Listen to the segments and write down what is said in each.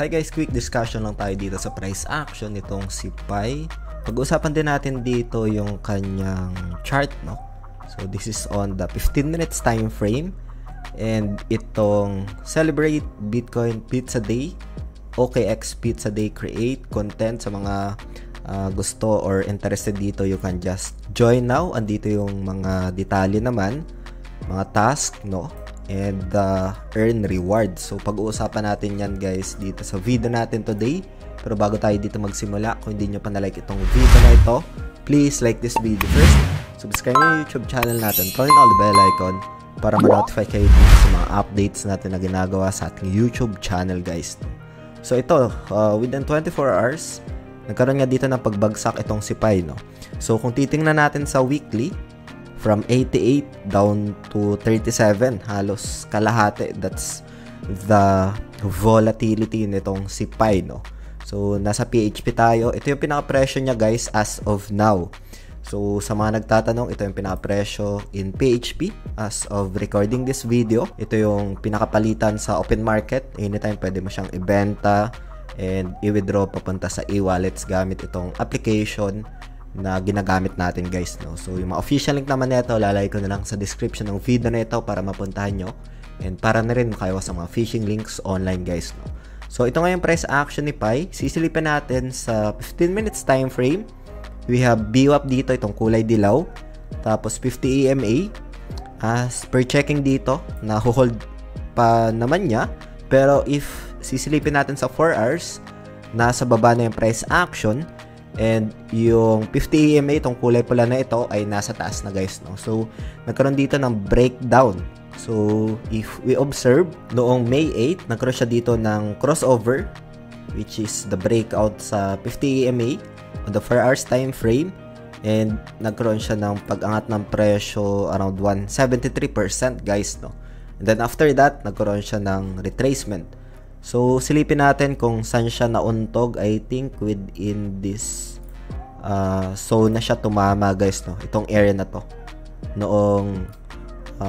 Hi guys, quick discussion lang tayo dito sa price action nitong si Pi. Pag-usapan din natin dito yung kanyang chart, no? So this is on the 15 minutes time frame and itong Celebrate Bitcoin Pizza Day, OKX Pizza Day, create content sa mga gusto or interested dito. You can just join now. Andito yung mga detalye naman, mga task, no? And earn rewards. So pag-uusapan natin yan guys dito sa video natin today. Pero bago tayo dito magsimula, kung hindi nyo pa na-like itong video na ito, please like this video first. Subscribe yung YouTube channel natin, turn on the bell icon para ma-notify kayo dito sa mga updates natin na ginagawa sa ating YouTube channel guys. So ito, within 24 hours, nagkaroon nga dito ng pagbagsak itong si Pi, no? So kung titingnan natin sa weekly, from 88 down to 37, halos kalahati. That's the volatility nitong si Pi, no? So nasa PHP tayo. Ito yung pinaka-presyo niya guys as of now. So sa mga nagtatanong, ito yung pinaka-presyo in PHP as of recording this video. Ito yung pinakapalitan sa open market. Anytime pwede mo siyang ibenta and i-withdraw papunta sa e-wallets gamit itong application na ginagamit natin guys, no? So yung mga official link naman nito, lalagay ko na lang sa description ng video na ito para mapuntahan nyo and para na rin makayawa sa mga phishing links online guys, no? So ito nga yung price action ni Pi. Sisilipin natin sa 15 minutes time frame. We have VWAP dito, itong kulay dilaw, tapos 50 EMA. As per checking dito, na-hold pa naman niya, pero if sisilipin natin sa 4 hours, nasa baba na yung price action. And yung 50 EMA, itong kulay pula na ito, ay nasa taas na guys, no? So nagkaroon dito ng breakdown. So if we observe, noong May 8, nagkaroon siya dito ng crossover, which is the breakout sa 50 EMA on the 4 hours time frame. And nagkaroon siya ng pag-angat ng presyo around 173% guys, no? And then after that, nagkaroon siya ng retracement. So, silipin natin kung saan siya nauntog. I think within this zone na siya tumama guys, no? Itong area na to noong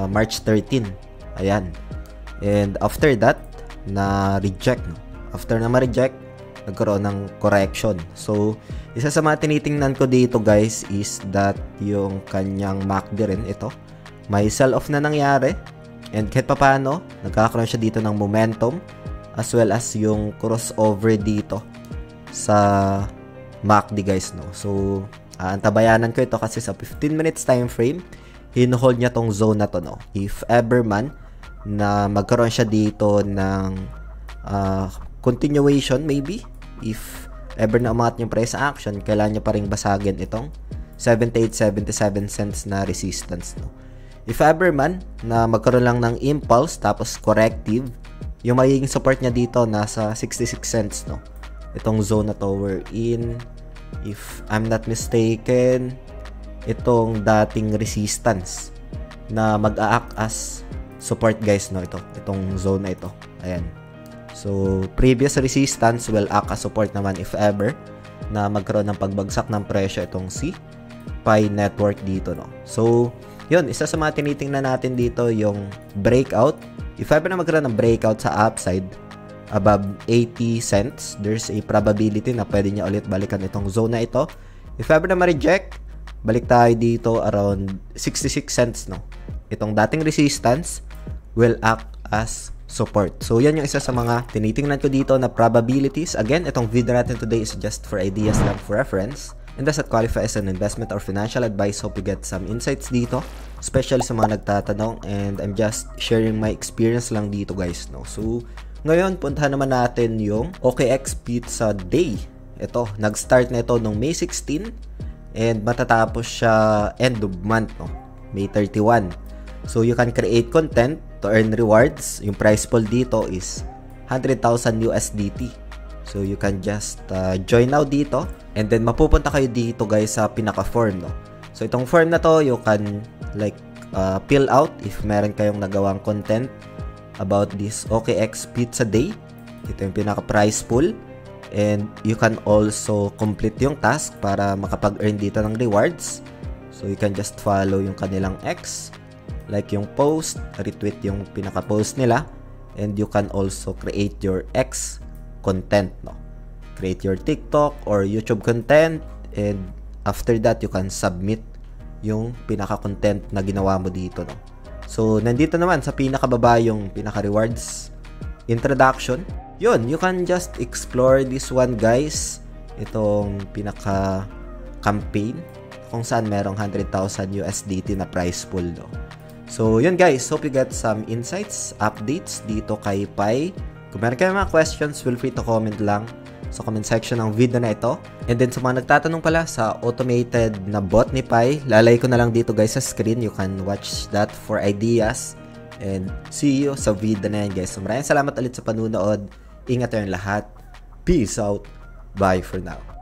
March 13. Ayan. And after that, na-reject, no? After na ma-reject, nagkaroon ng correction. So, isa sa mga tinitingnan ko dito guys is that yung kanyang MACD rin, ito, may sell-off na nangyari. And kahit pa paano, nagkakaroon siya dito ng momentum, as well as yung crossover dito sa MACD guys, no? So antabayanan ko ito kasi sa 15 minutes time frame, hinuhold niya tong zone na to, no? If ever man na magkaroon siya dito ng continuation, maybe if ever na umangat yung price action, kailangan niya pa ring basagin itong 78.77 cents na resistance, no? If ever man na magkaroon lang ng impulse tapos corrective, yung magiging support niya dito nasa 66 cents, no? Itong zone na to, wherein, if I'm not mistaken, itong dating resistance na mag-a-act as support guys, no? Itong zone na ito. Ayan. So, previous resistance will act as support naman if ever na magkaroon ng pagbagsak ng presyo itong si Pi Network dito, no? So, yun, isa sa mga tinitingnan natin dito yung breakout. If ever na magkaroon ng breakout sa upside above 80 cents, there's a probability na pwede niya ulit balikan itong zone na ito. If ever na ma-reject, balik tayo dito around 66 cents, no? Itong dating resistance will act as support. So yan yung isa sa mga tinitingnan ko dito na probabilities. Again, itong video natin today is just for ideas lang, for reference, and does not qualify as an investment or financial advice. Hope you get some insights dito, especially sa mga nagtatanong, and I'm just sharing my experience lang dito guys, no? So ngayon, puntahan naman natin yung OKX Pizza Day. Ito, nag-start na ito noong May 16 and matatapos siya end of month, no? May 31. So you can create content to earn rewards. Yung price pool dito is 100,000 USDT. So you can just join now dito, and then mapupunta kayo dito guys sa pinaka-form, no? So itong form na to, you can like fill out if meron kayong nagawang content about this OKX Pizza Day. Ito yung pinaka-price pool, and you can also complete yung task para makapag-earn dito ng rewards. So you can just follow yung kanilang X, like yung post, retweet yung pinaka-post nila, and you can also create your X content, no? Create your TikTok or YouTube content, and after that, you can submit yung pinaka-content na ginawa mo dito, no? So, nandito naman sa pinakababa yung pinaka-rewards introduction. Yun, you can just explore this one, guys. Itong pinaka-campaign kung saan merong 100,000 USDT na prize pool, no? So, yun guys. Hope you get some insights, updates dito kay Pi. Kung meron kayo mga questions, feel free to comment lang sa comment section ng video na ito. And then, sa mga nagtatanong pala sa automated na bot ni Pi, lalay ko na lang dito guys sa screen. You can watch that for ideas. And see you sa video na yan, guys. So, maraming salamat ulit sa panunood. Ingat tayong lahat. Peace out. Bye for now.